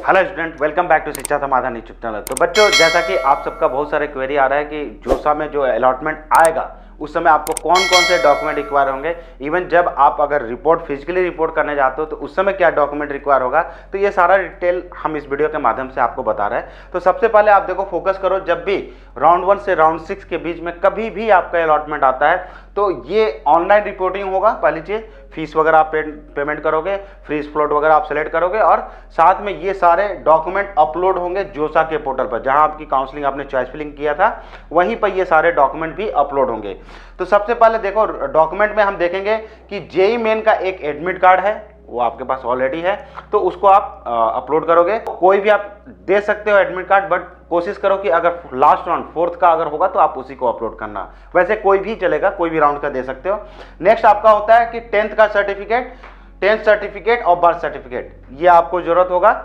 Hello student, welcome back to Shiksha Samadhan YouTube channel. तो बच्चों, जैसा कि आप सबका बहुत सारे क्वेरी आ रहा है कि जोसा में जो अलॉटमेंट आएगा उस समय आपको कौन कौन से डॉक्यूमेंट रिक्वायर होंगे, इवन जब आप अगर रिपोर्ट फिजिकली रिपोर्ट करने जाते हो तो उस समय क्या डॉक्यूमेंट रिक्वायर होगा, तो ये सारा डिटेल हम इस वीडियो के माध्यम से आपको बता रहे हैं। तो सबसे पहले आप देखो, फोकस करो, जब भी राउंड 1 से राउंड 6 के बीच में कभी भी आपका अलॉटमेंट आता है तो ये ऑनलाइन रिपोर्टिंग होगा। पहली चीज, फीस वगैरह आप पेमेंट करोगे, फ्री स्लॉट वगैरह आप सेलेक्ट करोगे और साथ में ये सारे डॉक्यूमेंट अपलोड होंगे जोसा के पोर्टल पर। जहां आपकी काउंसलिंग आपने चॉइस फिलिंग किया था वहीं पर ये सारे डॉक्यूमेंट भी अपलोड होंगे। तो सबसे पहले देखो, डॉक्यूमेंट में हम देखेंगे कि जेईई मेन का एक एडमिट कार्ड है, वो आपके पास ऑलरेडी है, तो उसको आप अपलोड करोगे। कोई भी आप दे सकते हो एडमिट कार्ड, बट कोशिश करो कि अगर लास्ट राउंड 4th का अगर होगा तो आप उसी को अपलोड करना। वैसे कोई भी चलेगा, कोई भी राउंड का दे सकते हो। नेक्स्ट आपका होता है कि 10th का सर्टिफिकेट, 10th सर्टिफिकेट और बर्थ सर्टिफिकेट, ये आपको जरूरत होगा।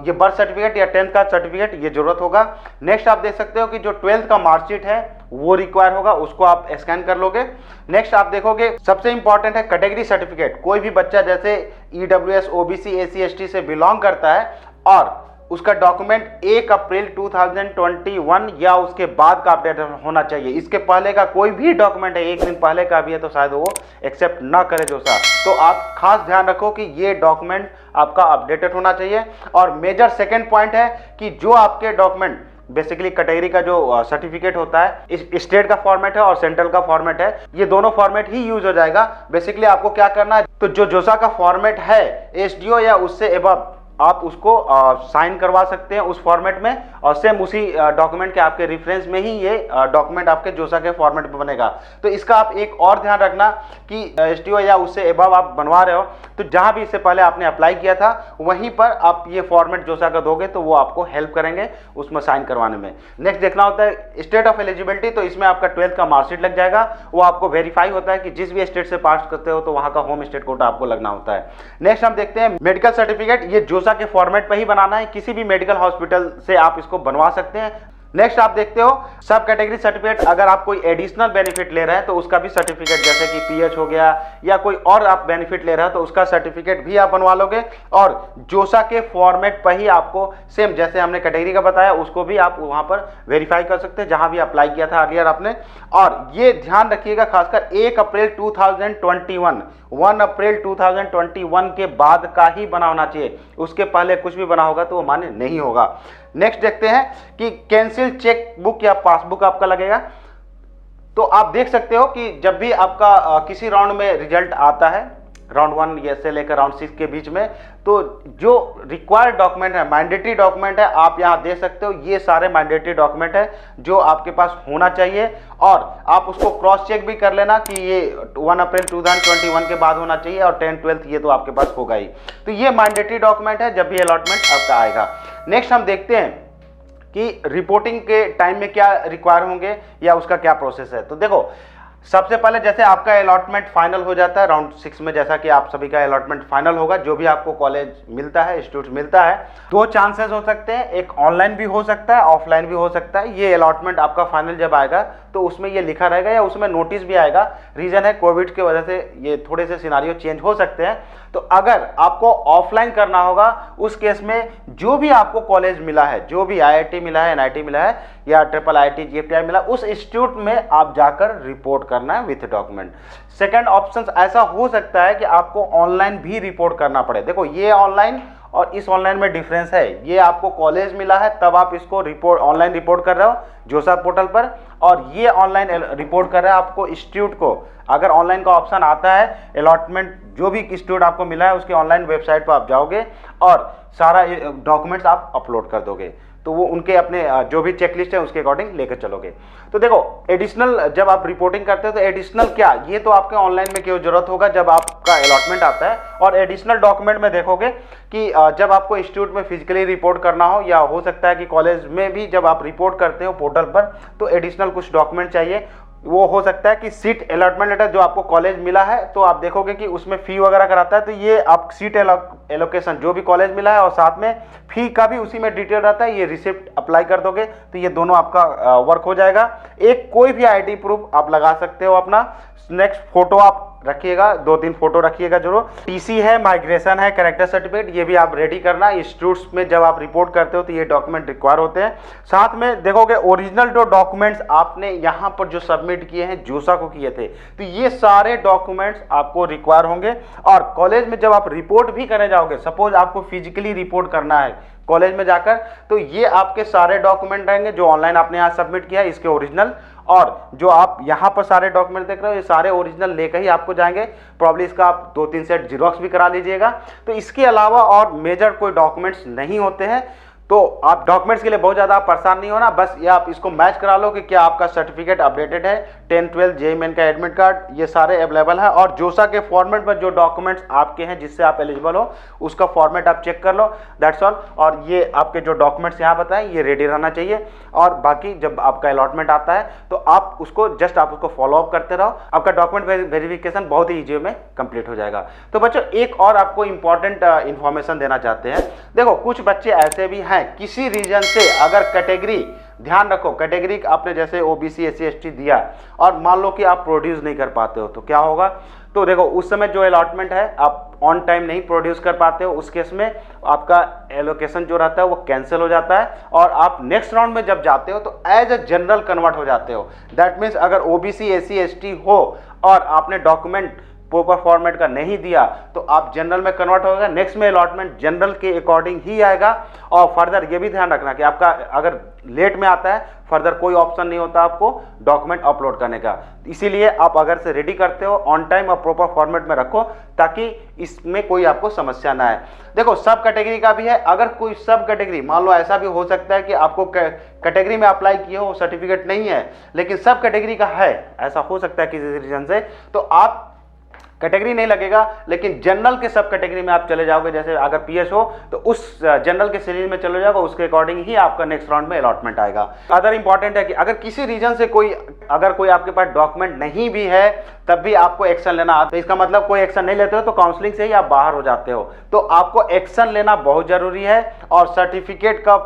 ये बर्थ सर्टिफिकेट या 10th का सर्टिफिकेट ये जरूरत होगा। नेक्स्ट आप देख सकते हो कि जो 12th का मार्कशीट है वो रिक्वायर होगा, उसको आप स्कैन कर लोगे। नेक्स्ट आप देखोगे, सबसे इंपॉर्टेंट है कैटेगरी सर्टिफिकेट। कोई भी बच्चा जैसे ईडब्ल्यूएस, ओबीसी, एसी, एसटी से बिलोंग करता है और उसका डॉक्यूमेंट 1 अप्रैल 2021 या उसके बाद का अपडेट होना चाहिए। इसके पहले का कोई भी डॉक्यूमेंट है, एक दिन पहले का भी है, तो शायद वो एक्सेप्ट ना करे जोसा। तो आप खास ध्यान रखो कि ये डॉक्यूमेंट आपका अपडेटेड होना चाहिए। और मेजर सेकेंड पॉइंट है कि जो आपके डॉक्यूमेंट बेसिकली कैटेगरी का जो सर्टिफिकेट होता है, स्टेट का फॉर्मेट है और सेंट्रल का फॉर्मेट है, ये दोनों फॉर्मेट ही यूज हो जाएगा। बेसिकली आपको क्या करना है, तो जो जोसा का फॉर्मेट है एसडीओ या उससे एबव, आप उसको साइन करवा सकते हैं उस फॉर्मेट में, और सेम उसी डॉक्यूमेंट के आपके रेफरेंस में ही ये डॉक्यूमेंट आपके जोसा के फॉर्मेट में बनेगा। तो इसका आप एक और ध्यान रखना कि एसडीओ या उससे एबव आप बनवा रहे हो तो जहां भी इससे पहले आपने अप्लाई किया था वहीं पर आप ये फॉर्मेट जोसा का दोगे तो वो आपको हेल्प करेंगे उसमें साइन करवाने में। नेक्स्ट देखना होता है स्टेट ऑफ एलिजिबिलिटी। तो इसमें आपका 12th का मार्कशीट लग जाएगा। वो आपको वेरीफाई होता है कि जिस भी स्टेट से पास करते हो तो वहां का होम स्टेट कोटा आपको लगना होता है। नेक्स्ट हम देखते हैं मेडिकल सर्टिफिकेट। ये जोसा के फॉर्मेट पर ही बनाना है, किसी भी मेडिकल हॉस्पिटल से आप इसको बनवा सकते हैं। नेक्स्ट आप देखते हो सब कैटेगरी सर्टिफिकेट। अगर आप कोई एडिशनल बेनिफिट ले रहे हैं तो उसका भी सर्टिफिकेट, जैसे कि पीएच हो गया या कोई और आप बेनिफिट ले रहे हैं तो उसका सर्टिफिकेट भी आप बनवा लोगे। और जोसा के फॉर्मेट पर ही आपको सेम जैसे हमने कैटेगरी का बताया उसको भी आप वहां पर वेरीफाई कर सकते हैं जहां भी अप्लाई किया था अर्लियर आपने। और ये ध्यान रखिएगा खासकर 1 अप्रैल 2021, 1 अप्रैल 2021 के बाद का ही बना होना चाहिए। उसके पहले कुछ भी बना होगा तो वो मान्य नहीं होगा। नेक्स्ट देखते हैं कि कैंसिल चेक बुक या पासबुक आपका लगेगा। तो आप देख सकते हो कि जब भी आपका किसी राउंड में रिजल्ट आता है, राउंड 1 से लेकर राउंड 6 के बीच में, तो जो रिक्वायर्ड डॉक्यूमेंट है, मैंडेटरी डॉक्यूमेंट है, आप यहां दे सकते हो। ये सारे मैंडेटरी डॉक्यूमेंट है जो आपके पास होना चाहिए और आप उसको क्रॉस चेक भी कर लेना कि ये 1 अप्रैल 2021 के बाद होना चाहिए और 10th 12th ये तो आपके पास होगा ही। तो ये मैंडेटरी डॉक्यूमेंट है जब भी अलॉटमेंट आपका आएगा। नेक्स्ट हम देखते हैं कि रिपोर्टिंग के टाइम में क्या रिक्वायर होंगे या उसका क्या प्रोसेस है। तो देखो, सबसे पहले जैसे आपका अलॉटमेंट फाइनल हो जाता है राउंड 6 में, जैसा कि आप सभी का अलॉटमेंट फाइनल होगा, जो भी आपको कॉलेज मिलता है, इंस्टीट्यूट मिलता है, 2 चांसेस हो सकते हैं, एक ऑनलाइन भी हो सकता है, ऑफलाइन भी हो सकता है। ये अलॉटमेंट आपका फाइनल जब आएगा तो उसमें ये लिखा रहेगा या उसमें नोटिस भी आएगा। रीजन है कोविड की वजह से ये थोड़े से सिनारियो चेंज हो सकते हैं। तो अगर आपको ऑफलाइन करना होगा उस केस में जो भी आपको कॉलेज मिला है, जो भी आईआईटी मिला है, एनआईटी मिला है या ट्रिपल आईटी, जीएफटीआई मिला, उस इंस्टीट्यूट में आप जाकर रिपोर्ट करना है विथ डॉक्यूमेंट। सेकंड ऑप्शन ऐसा हो सकता है कि आपको ऑनलाइन भी रिपोर्ट करना पड़े। देखो, ये ऑनलाइन और इस ऑनलाइन में डिफरेंस है। ये आपको कॉलेज मिला है तब आप इसको रिपोर्ट ऑनलाइन रिपोर्ट कर रहे हो जोसा पोर्टल पर, और ये ऑनलाइन रिपोर्ट कर रहा है आपको इंस्टीट्यूट को। अगर ऑनलाइन का ऑप्शन आता है, अलॉटमेंट जो भी इंस्टीट्यूट आपको मिला है उसके ऑनलाइन वेबसाइट पर आप जाओगे और सारा डॉक्यूमेंट्स आप अपलोड कर दोगे, तो वो उनके अपने जो भी चेकलिस्ट है उसके अकॉर्डिंग लेकर चलोगे। तो देखो, एडिशनल जब आप रिपोर्टिंग करते हो तो एडिशनल क्या, ये तो आपके ऑनलाइन में क्यों जरूरत होगा जब आपका अलॉटमेंट आता है। और एडिशनल डॉक्यूमेंट में देखोगे कि जब आपको इंस्टीट्यूट में फिजिकली रिपोर्ट करना हो या हो सकता है कि कॉलेज में भी जब आप रिपोर्ट करते हो पोर्टल पर, तो एडिशनल कुछ डॉक्यूमेंट चाहिए। वो हो सकता है कि सीट अलॉटमेंट लेटर जो आपको कॉलेज मिला है तो आप देखोगे कि उसमें फी वगैरह कराता है, तो ये आप सीट एलोकेशन जो भी कॉलेज मिला है और साथ में फी का भी उसी में डिटेल रहता है, ये रिसिप्ट अप्लाई कर दोगे तो ये दोनों आपका वर्क हो जाएगा। एक कोई भी आईडी प्रूफ आप लगा सकते हो अपना। नेक्स्ट, फोटो आप रखिएगा, 2-3 फोटो रखिएगा जरूर। टीसी है, माइग्रेशन है, कैरेक्टर सर्टिफिकेट, ये भी आप रेडी करना। इंस्टीट्यूट्स में जब आप रिपोर्ट करते हो तो ये डॉक्यूमेंट रिक्वायर होते हैं। साथ में देखोगे ओरिजिनल जो डॉक्यूमेंट्स आपने यहाँ पर जो सबमिट किए हैं, जोसा को किए थे, तो ये सारे डॉक्यूमेंट्स आपको रिक्वायर होंगे। और कॉलेज में जब आप रिपोर्ट भी करने जाओगे, सपोज आपको फिजिकली रिपोर्ट करना है कॉलेज में जाकर, तो ये आपके सारे डॉक्यूमेंट रहेंगे जो ऑनलाइन आपने यहाँ सबमिट किया है, इसके ओरिजिनल। और जो आप यहाँ पर सारे डॉक्यूमेंट देख रहे हो, ये सारे ओरिजिनल लेकर ही आपको जाएंगे। प्रॉब्ली इसका आप 2-3 सेट जीरोक्स भी करा लीजिएगा। तो इसके अलावा और मेजर कोई डॉक्यूमेंट्स नहीं होते हैं। तो आप डॉक्यूमेंट्स के लिए बहुत ज़्यादा परेशान नहीं होना, बस ये आप इसको मैच करा लो कि क्या आपका सर्टिफिकेट अपडेटेड है, 10-12 जेईई मेन का एडमिट कार्ड, ये सारे अवेलेबल है। और जोसा के फॉर्मेट पर जो डॉक्यूमेंट्स आपके हैं जिससे आप एलिजिबल हो, उसका फॉर्मेट आप चेक कर लो, दैट्स ऑल। और ये आपके जो डॉक्यूमेंट्स यहाँ बताएं, ये रेडी रहना चाहिए। और बाकी जब आपका अलॉटमेंट आता है तो आप उसको फॉलो अप करते रहो, आपका डॉक्यूमेंट वेरिफिकेशन बहुत ही ईजी में कंप्लीट हो जाएगा। तो बच्चों, एक और आपको इंपॉर्टेंट इंफॉर्मेशन देना चाहते हैं। देखो, कुछ बच्चे ऐसे भी हैं, किसी रीजन से अगर कैटेगरी, ध्यान रखो, कैटेगरी आपने जैसे ओबीसी, एससी, एसटी दिया और मान लो कि आप प्रोड्यूस नहीं कर पाते हो, तो क्या होगा? तो देखो, उस समय जो अलॉटमेंट है आप ऑन टाइम नहीं प्रोड्यूस कर पाते हो, उस केस में आपका एलोकेशन जो रहता है वो कैंसिल हो जाता है और आप नेक्स्ट राउंड में जब जाते हो तो एज ए जनरल कन्वर्ट हो जाते हो। दैट मीन्स अगर ओबीसी, एससी, एसटी हो और आपने डॉक्यूमेंट प्रॉपर फॉर्मेट का नहीं दिया तो आप जनरल में कन्वर्ट होगा। नेक्स्ट में अलॉटमेंट जनरल के अकॉर्डिंग ही आएगा। और फर्दर ये भी ध्यान रखना कि आपका अगर लेट में आता है, फर्दर कोई ऑप्शन नहीं होता आपको डॉक्यूमेंट अपलोड करने का। इसीलिए आप अगर से रेडी करते हो, ऑन टाइम और प्रॉपर फॉर्मेट में रखो ताकि इसमें कोई आपको समस्या ना आए। देखो, सब कैटेगरी का भी है। अगर कोई सब कैटेगरी, मान लो ऐसा भी हो सकता है कि आपको कैटेगरी में अप्लाई किए हो, सर्टिफिकेट नहीं है, लेकिन सब कैटेगरी का है, ऐसा हो सकता है किसी रीजन से, तो आप कैटेगरी नहीं लगेगा, लेकिन जनरल के सब कैटेगरी में आप चले जाओगे। जैसे अगर पीएस हो तो उस जनरल के सीरीज में चले जाओगे, उसके अकॉर्डिंग ही आपका नेक्स्ट राउंड में अलॉटमेंट आएगा। अदर इंपॉर्टेंट है कि अगर किसी रीजन से कोई आपके पास डॉक्यूमेंट नहीं भी है, तब भी आपको एक्शन लेना, तो इसका मतलब कोई एक्शन नहीं लेते हो तो काउंसलिंग से ही आप बाहर हो जाते हो। तो आपको एक्शन लेना बहुत जरूरी है। और सर्टिफिकेट का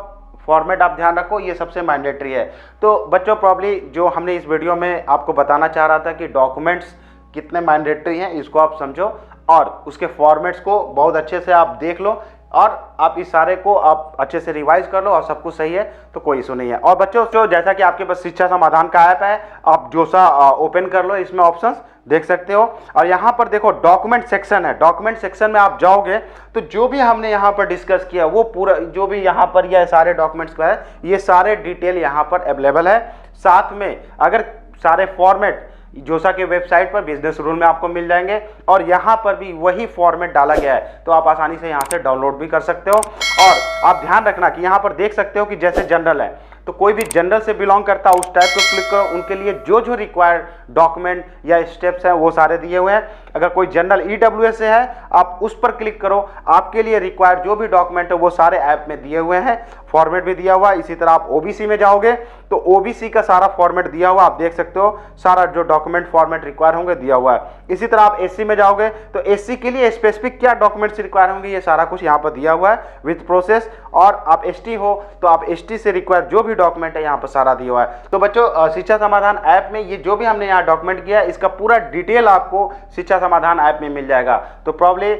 फॉर्मेट आप ध्यान रखो, ये सबसे मैंडेटरी है। तो बच्चों, प्रॉब्ली जो हमने इस वीडियो में आपको बताना चाह रहा था कि डॉक्यूमेंट्स कितने मैंडेटरी हैं, इसको आप समझो और उसके फॉर्मेट्स को बहुत अच्छे से आप देख लो और आप इस सारे को आप अच्छे से रिवाइज कर लो और सब कुछ सही है तो कोई इशू नहीं है। और बच्चों, जो जैसा कि आपके पास शिक्षा समाधान का ऐप है, आप जोसा ओपन कर लो, इसमें ऑप्शंस देख सकते हो। और यहाँ पर देखो डॉक्यूमेंट सेक्शन है, डॉक्यूमेंट सेक्शन में आप जाओगे तो जो भी हमने यहाँ पर डिस्कस किया वो पूरा, जो भी यहाँ पर यह सारे डॉक्यूमेंट्स का है, ये सारे डिटेल यहाँ पर अवेलेबल है। साथ में अगर सारे फॉर्मेट जोसा के वेबसाइट पर बिजनेस रूल में आपको मिल जाएंगे और यहाँ पर भी वही फॉर्मेट डाला गया है, तो आप आसानी से यहाँ से डाउनलोड भी कर सकते हो। और आप ध्यान रखना कि यहाँ पर देख सकते हो कि जैसे जनरल है तो कोई भी जनरल से बिलोंग करता है उस टाइप को क्लिक करो, उनके लिए जो जो रिक्वायर्ड डॉक्यूमेंट या स्टेप्स हैं वो सारे दिए हुए हैं। अगर कोई जनरल ईडब्ल्यूएस से है, आप उस पर क्लिक करो, आपके लिए रिक्वायर्ड जो भी डॉक्यूमेंट है वो सारे ऐप में दिए हुए हैं, फॉर्मेट भी दिया हुआ है। इसी तरह आप ओबीसी में जाओगे तो ओबीसी का सारा फॉर्मेट दिया हुआ, आप देख सकते हो सारा जो डॉक्यूमेंट फॉर्मेट रिक्वायर होंगे दिया हुआ है। इसी तरह आप एससी में जाओगे तो एससी के लिए स्पेसिफिक क्या डॉक्यूमेंट्स रिक्वायर होंगे, ये सारा कुछ यहाँ पर दिया हुआ है विथ प्रोसेस। और आप एसटी हो तो आप एसटी से रिक्वायर जो भी डॉक्यूमेंट है यहाँ पर सारा दिया हुआ है। तो बच्चों, शिक्षा समाधान ऐप में ये जो भी हमने यहाँ डॉक्यूमेंट किया है, इसका पूरा डिटेल आपको शिक्षा समाधान ऐप में मिल जाएगा। तो प्रॉब्ली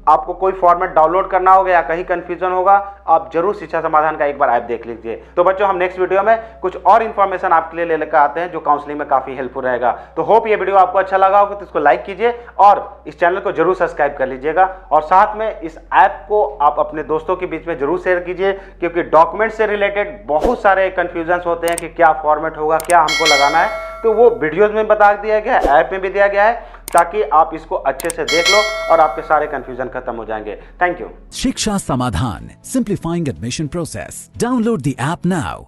आपको कोई फॉर्मेट डाउनलोड करना होगा या कहीं कंफ्यूजन होगा, आप जरूर शिक्षा समाधान का एक बार ऐप देख लीजिए। तो बच्चों, हम नेक्स्ट वीडियो में कुछ और इन्फॉर्मेशन आपके लिए लेकर आते हैं जो काउंसलिंग में काफी हेल्पफुल रहेगा। तो होप ये वीडियो आपको अच्छा लगा होगा, तो इसको लाइक कीजिए और इस चैनल को जरूर सब्सक्राइब कर लीजिएगा। और साथ में इस ऐप को आप अपने दोस्तों के बीच में जरूर शेयर कीजिए, क्योंकि डॉक्यूमेंट से रिलेटेड बहुत सारे कंफ्यूजन होते हैं कि क्या फॉर्मेट होगा, क्या हमको लगाना है, तो वो वीडियोज में बता दिया गया है, ऐप में भी दिया गया है, ताकि आप इसको अच्छे से देख लो और आपके सारे कंफ्यूजन खत्म हो जाएंगे। Thank you. शिक्षा समाधान, simplifying admission process. Download the app now.